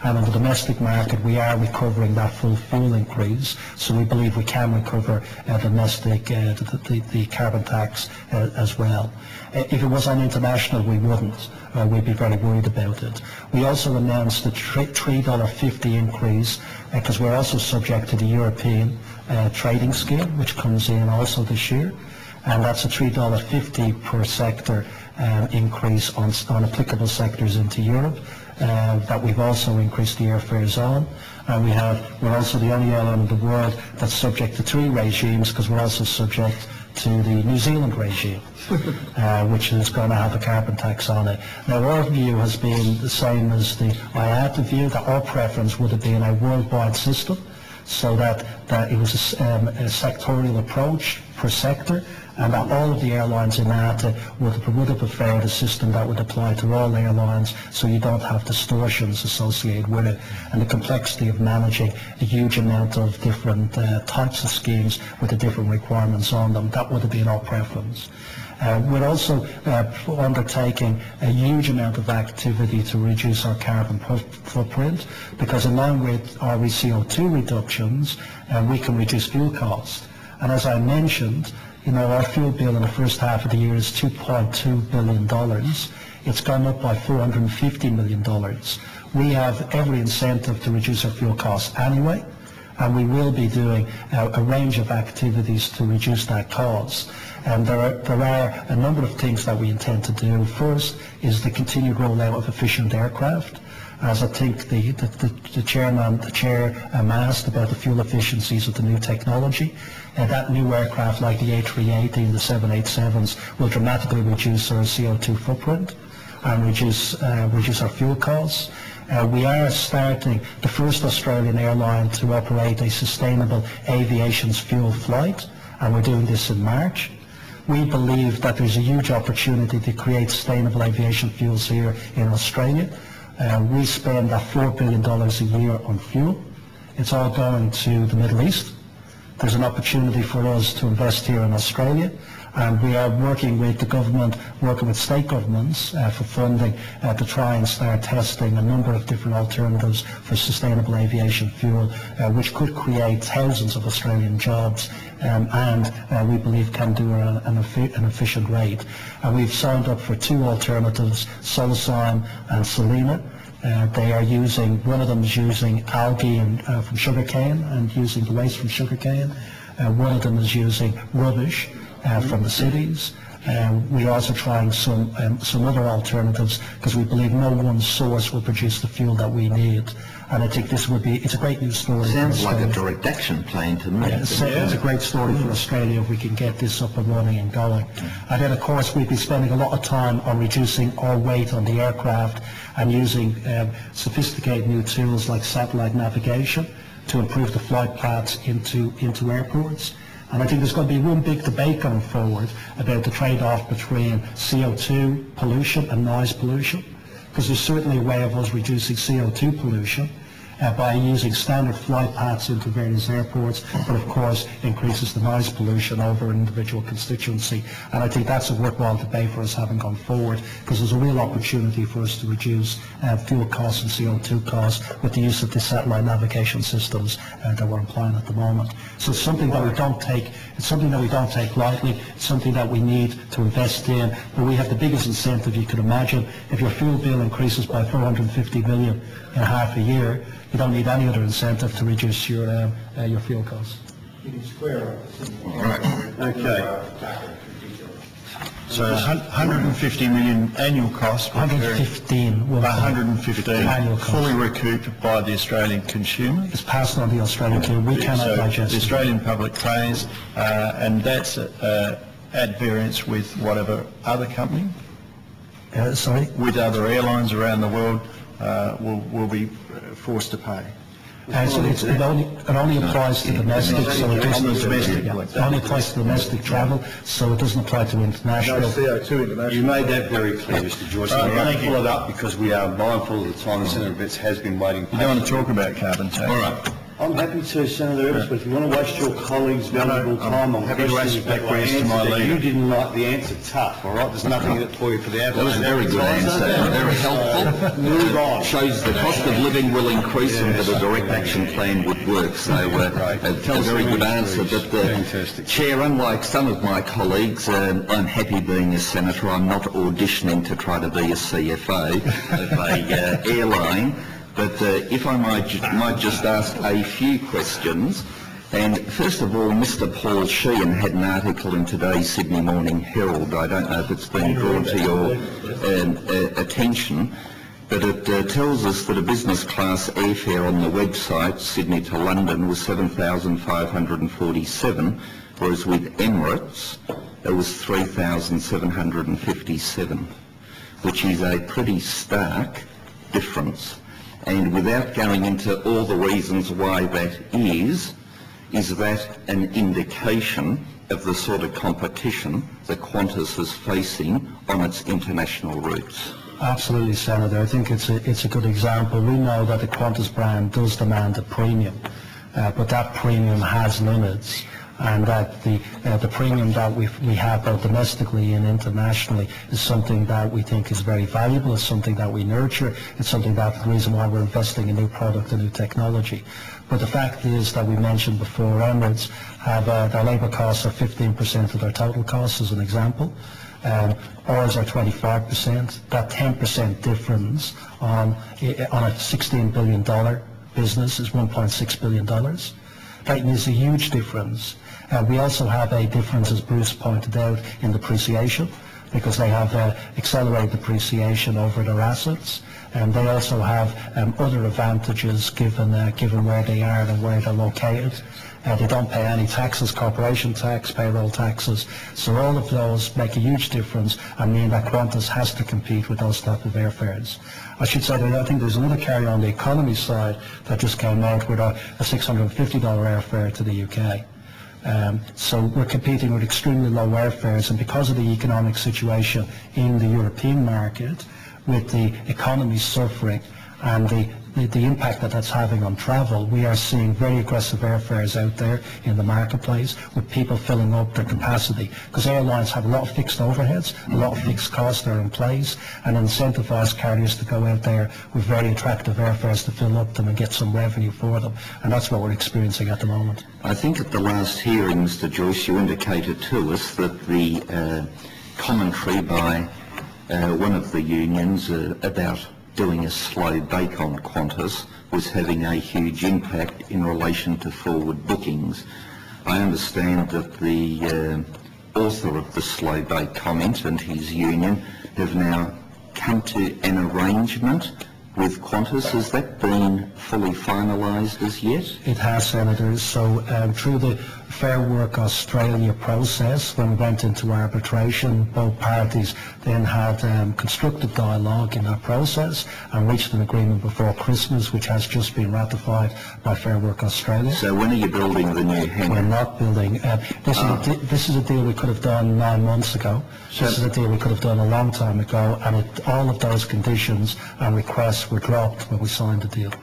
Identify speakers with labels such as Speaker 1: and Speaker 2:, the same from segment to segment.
Speaker 1: and in the domestic market we are recovering that full fuel increase, so we believe we can recover the carbon tax as well. If it was on international, we wouldn't. We'd be very worried about it. We also announced the $3.50 increase because we're also subject to the European trading scheme, which comes in also this year, and that's a $3.50 per sector increase on applicable sectors into Europe. That we've also increased the airfares on, and we're also the only airline in the world that's subject to 3 regimes, because we're also subject to the New Zealand regime, which is going to have a carbon tax on it. Now, our view has been the same as the IATA view, that our preference would have been a worldwide system, so that it was a sectorial approach per sector, and that all of the airlines in IATA would have preferred a system that would apply to all airlines, so you don't have distortions associated with it, and the complexity of managing a huge amount of different types of schemes with the different requirements on them. That would have been our preference. We're also undertaking a huge amount of activity to reduce our carbon footprint, because along with our CO2 reductions, we can reduce fuel costs. And as I mentioned, our fuel bill in the first half of the year is $2.2 billion. It's gone up by $450 million. We have every incentive to reduce our fuel costs anyway, and we will be doing a range of activities to reduce that cost. And there are a number of things that we intend to do. First is the continued rollout of efficient aircraft. As I think the chair asked about the fuel efficiencies of the new technology, that new aircraft like the A380 and the 787s will dramatically reduce our CO2 footprint and reduce our fuel costs. We are starting the first Australian airline to operate a sustainable aviation fuel flight, and we're doing this in March. We believe that there's a huge opportunity to create sustainable aviation fuels here in Australia. We spend that $4 billion a year on fuel. It's all going to the Middle East. There's an opportunity for us to invest here in Australia, and we are working with the government, working with state governments for funding to try and start testing a number of different alternatives for sustainable aviation fuel, which could create thousands of Australian jobs, and we believe can do it at an efficient rate. And we've signed up for 2 alternatives, Solacine and Selena. They are using, one of them is using algae from sugarcane and using the waste from sugarcane. One of them is using rubbish from the cities. We're also trying some other alternatives, because we believe no one source will produce the fuel that we need. And I think it's a great news story.
Speaker 2: Sounds like a direct action plan to me.
Speaker 1: Yeah, it's a great story for Australia if we can get this up and running and going. And then of course we've been spending a lot of time on reducing our weight on the aircraft and using sophisticated new tools like satellite navigation to improve the flight paths into airports. And I think there's going to be one big debate going forward about the trade-off between CO2 pollution and noise pollution, because there's certainly a way of us reducing CO2 pollution by using standard flight paths into various airports, but of course increases the noise pollution over an individual constituency. And I think that's a worthwhile debate for us having gone forward, because there's a real opportunity for us to reduce fuel costs and CO2 costs with the use of the satellite navigation systems that we're employing at the moment. So it's something that we don't take. It's something that we don't take lightly. It's something that we need to invest in. But we have the biggest incentive you could imagine. If your fuel bill increases by 450 million in half a year, you don't need any other incentive to reduce your fuel costs.
Speaker 2: All right.
Speaker 3: Okay. So 150 million annual cost.
Speaker 1: 115.
Speaker 3: 115
Speaker 1: annual cost.
Speaker 3: Fully recouped by the Australian consumer.
Speaker 1: It's passed on to the Australian consumer. We cannot digest
Speaker 3: the
Speaker 1: it.
Speaker 3: Australian public pays, and that's at variance with whatever other company.
Speaker 1: Sorry?
Speaker 3: With other airlines around the world will be forced to pay.
Speaker 1: So it only applies to domestic, so it doesn't only applies to domestic travel, so it doesn't apply to international.
Speaker 4: No CO2 international.
Speaker 5: You made that very clear, Mr. Joyce.
Speaker 3: Right,
Speaker 5: we have
Speaker 3: thank
Speaker 5: to
Speaker 3: you.
Speaker 5: follow it up because we are mindful of the time. The Centre of Vets has been waiting.
Speaker 3: You don't want to talk about carbon tax.
Speaker 2: All right.
Speaker 5: I'm happy to, Senator Evans, but if you want to waste your colleagues' valuable time on
Speaker 3: happy to
Speaker 5: questions
Speaker 3: ask
Speaker 5: that were
Speaker 3: questions to my
Speaker 5: answered that
Speaker 3: leader.
Speaker 5: you didn't like the answer, tough, all right? There's nothing in it for you for the
Speaker 2: That was a
Speaker 5: Adelaide.
Speaker 2: very good answer, and very helpful.
Speaker 5: Move on.
Speaker 2: Shows the cost of living will increase and that a direct action plan would work. So a very good answer. But
Speaker 3: Fantastic.
Speaker 2: Chair, unlike some of my colleagues, I'm happy being a senator. I'm not auditioning to try to be a CFO of a airline. But if I might just ask a few questions. And first of all, Mr. Paul Sheehan had an article in today's Sydney Morning Herald. I don't know if it's been drawn to your attention, but it tells us that a business class airfare on the website, Sydney to London, was $7,547, whereas with Emirates it was $3,757, which is a pretty stark difference. And without going into all the reasons why that is that an indication of the sort of competition that Qantas is facing on its international routes?
Speaker 1: Absolutely, Senator. I think it's a good example. We know that the Qantas brand does demand a premium, but that premium has limits, and that the premium that we have both domestically and internationally is something that we think is very valuable. It's something that we nurture. It's something that's the reason why we're investing in new product and new technology. But the fact is that we mentioned before, Emirates have their labour costs are 15% of their total costs, as an example. Ours are 25%. That 10% difference on a $16 billion business is $1.6 billion. That is a huge difference. We also have a difference, as Bruce pointed out, in depreciation, because they have accelerated depreciation over their assets. And they also have other advantages given where they are and where they're located. They don't pay any taxes, corporation tax, payroll taxes. So all of those make a huge difference and mean that Qantas has to compete with those type of airfares. I should say that I think there's another carrier on the economy side that just came out with a $650 airfare to the UK. So we're competing with extremely low airfares, and because of the economic situation in the European market, with the economy suffering and the impact that that's having on travel, we are seeing very aggressive airfares out there in the marketplace, with people filling up their capacity, because airlines have a lot of fixed overheads, a lot of fixed costs that are in place, and incentivise carriers to go out there with very attractive airfares to fill up them and get some revenue for them, and that's what we're experiencing at the moment.
Speaker 2: I think at the last hearing, Mr. Joyce, you indicated to us that the commentary by one of the unions about doing a slow bake on Qantas was having a huge impact in relation to forward bookings. I understand that the author of the slow bake comment and his union have now come to an arrangement with Qantas. Has that been fully finalised as yet?
Speaker 1: It has, Senator. So through the Fair Work Australia process, when we went into arbitration, both parties then had constructive dialogue in that process and reached an agreement before Christmas, which has just been ratified by Fair Work Australia.
Speaker 2: So when are you building the new hangar?
Speaker 1: We're not building. This is a deal we could have done 9 months ago. This is a deal we could have done a long time ago, and all of those conditions and requests were dropped when we signed the deal.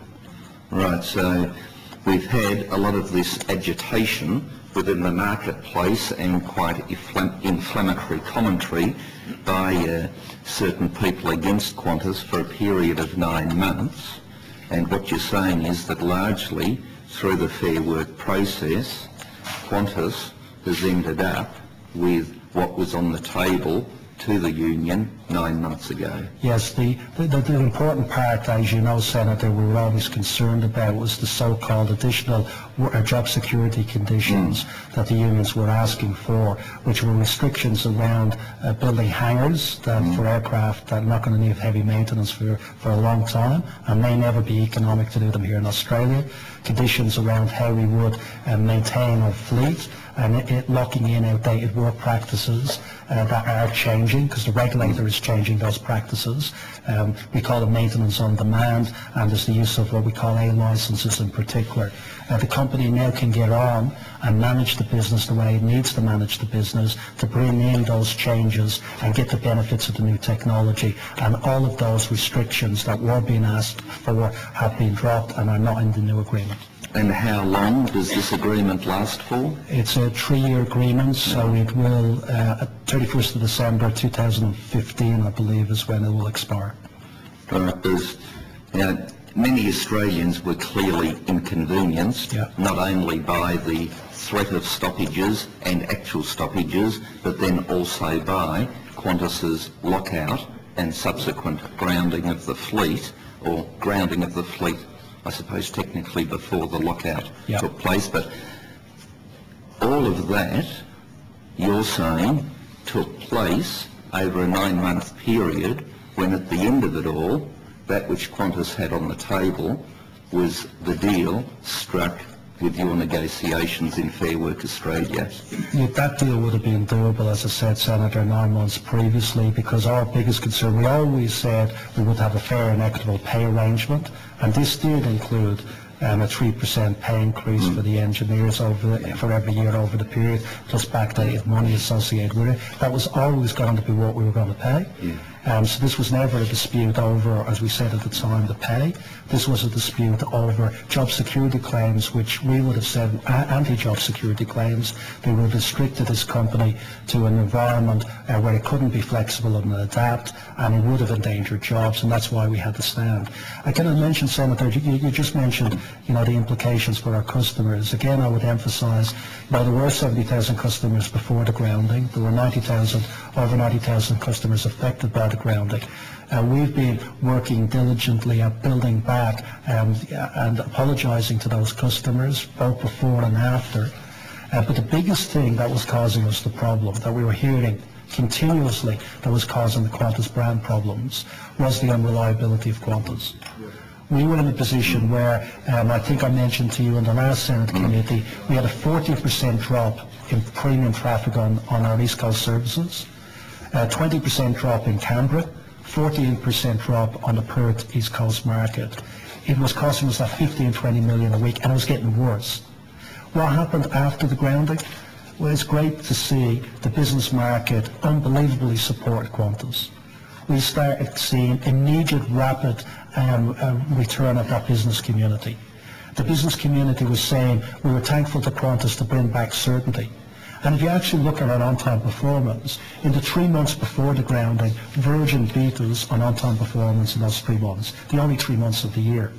Speaker 2: Right, so we've had a lot of this agitation within the marketplace and quite inflammatory commentary by certain people against Qantas for a period of 9 months. And what you're saying is that largely through the Fair Work process, Qantas has ended up with what was on the table to the union 9 months ago.
Speaker 1: Yes, the important part, as you know, Senator, we were always concerned about was the so-called additional job security conditions that the unions were asking for, which were restrictions around building hangars for aircraft that are not going to need heavy maintenance for a long time and may never be economic to do them here in Australia, conditions around how we would maintain our fleet, and locking in outdated work practices that are changing, because the regulator is changing those practices. We call it maintenance on demand, and there's the use of what we call A licenses in particular. The company now can get on and manage the business the way it needs to manage the business to bring in those changes and get the benefits of the new technology. And all of those restrictions that were being asked for have been dropped and are not in the new agreement.
Speaker 2: And how long does this agreement last for?
Speaker 1: It's a 3-year agreement, so it will, at 31st of December 2015, I believe, is when it will expire.
Speaker 2: There's, many Australians were clearly inconvenienced, not only by the threat of stoppages and actual stoppages, but then also by Qantas's lockout and subsequent grounding of the fleet, or grounding of the fleet, I suppose technically before the lockout took place. But all of that, you're saying, took place over a 9-month period, when at the end of it all, that which Qantas had on the table was the deal struck with your negotiations in Fair Work Australia.
Speaker 1: Yeah, that deal would have been doable, as I said, Senator, 9 months previously, because our biggest concern, we always said we would have a fair and equitable pay arrangement, and this did include a 3% pay increase for the engineers for every year over the period, plus backdated money associated with it. That was always going to be what we were going to pay. So this was never a dispute over, as we said at the time, the pay. This was a dispute over job security claims, which we would have said anti-job security claims. They would have restricted this company to an environment where it couldn't be flexible and adapt, and it would have endangered jobs, and that's why we had to stand. I cannot mention, Senator, you just mentioned, the implications for our customers. Again, I would emphasise, there were 70,000 customers before the grounding. There were over 90,000 customers affected by the grounding. We've been working diligently at building back and apologising to those customers, both before and after. But the biggest thing that was causing us the problem, that we were hearing continuously that was causing the Qantas brand problems, was the unreliability of Qantas. We were in a position where, I think I mentioned to you in the last Senate committee, we had a 40% drop in premium traffic on our East Coast services, 20% drop in Canberra, 14% drop on the Perth East Coast market. It was costing us that 15-20 million a week, and it was getting worse. What happened after the grounding? Well, it's great to see the business market unbelievably support Qantas. We started seeing immediate, rapid return of that business community. The business community was saying we were thankful to Qantas to bring back certainty. And if you actually look at our on-time performance, in the 3 months before the grounding, Virgin beat us on on-time performance in those 3 months, the only 3 months of the year.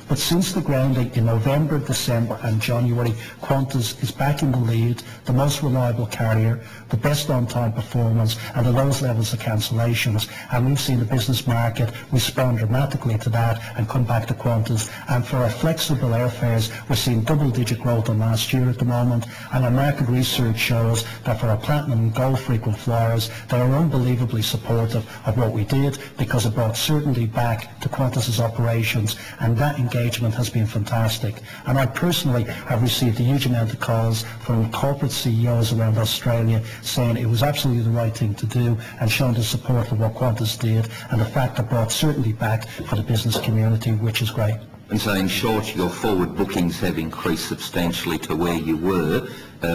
Speaker 1: But since the grounding in November, December and January, Qantas is back in the lead, the most reliable carrier, the best on-time performance and the lowest levels of cancellations. And we've seen the business market respond dramatically to that and come back to Qantas. And for our flexible airfares, we're seeing double-digit growth on last year at the moment. And our market research shows that for our Platinum and Gold frequent flyers, they are unbelievably supportive of what we did, because it brought certainty back to Qantas's operations, and that engagement has been fantastic. And I personally have received a huge amount of calls from corporate CEOs around Australia saying it was absolutely the right thing to do, and showing the support for what Qantas did, and the fact that brought certainty back for the business community, which is great.
Speaker 2: And so in short, your forward bookings have increased substantially to where you were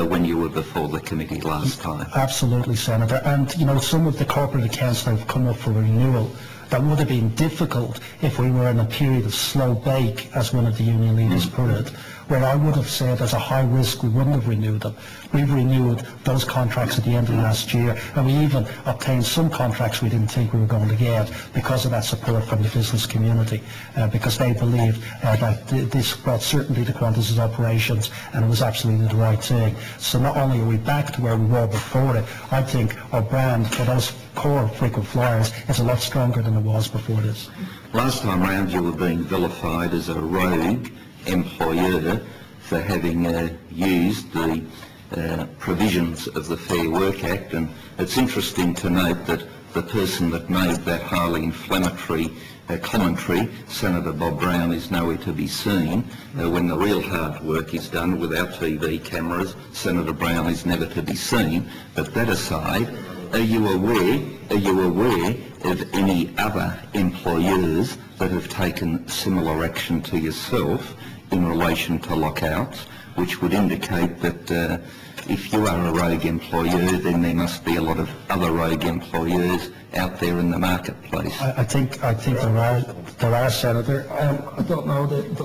Speaker 2: when you were before the committee last time.
Speaker 1: Absolutely, Senator. And some of the corporate accounts that have come up for renewal, that would have been difficult if we were in a period of slow bake, as one of the union leaders put it, where I would have said as a high risk we wouldn't have renewed them. We've renewed those contracts at the end of last year, and we even obtained some contracts we didn't think we were going to get because of that support from the business community, because they believed that this brought certainty to Qantas's operations, and it was absolutely the right thing. So not only are we back to where we were before it, I think our brand for those core frequent flyers is a lot stronger than it was before this.
Speaker 2: Last time round you were being vilified as a rogue employer for having used the provisions of the Fair Work Act, and it's interesting to note that the person that made that highly inflammatory commentary, Senator Bob Brown, is nowhere to be seen. When the real hard work is done without TV cameras, Senator Brown is never to be seen. But that aside, are you aware of any other employers that have taken similar action to yourself in relation to lockouts, which would indicate that if you are a rogue employer, then there must be a lot of other rogue employers out there in the marketplace?
Speaker 1: I think there are, Senator. I don't know the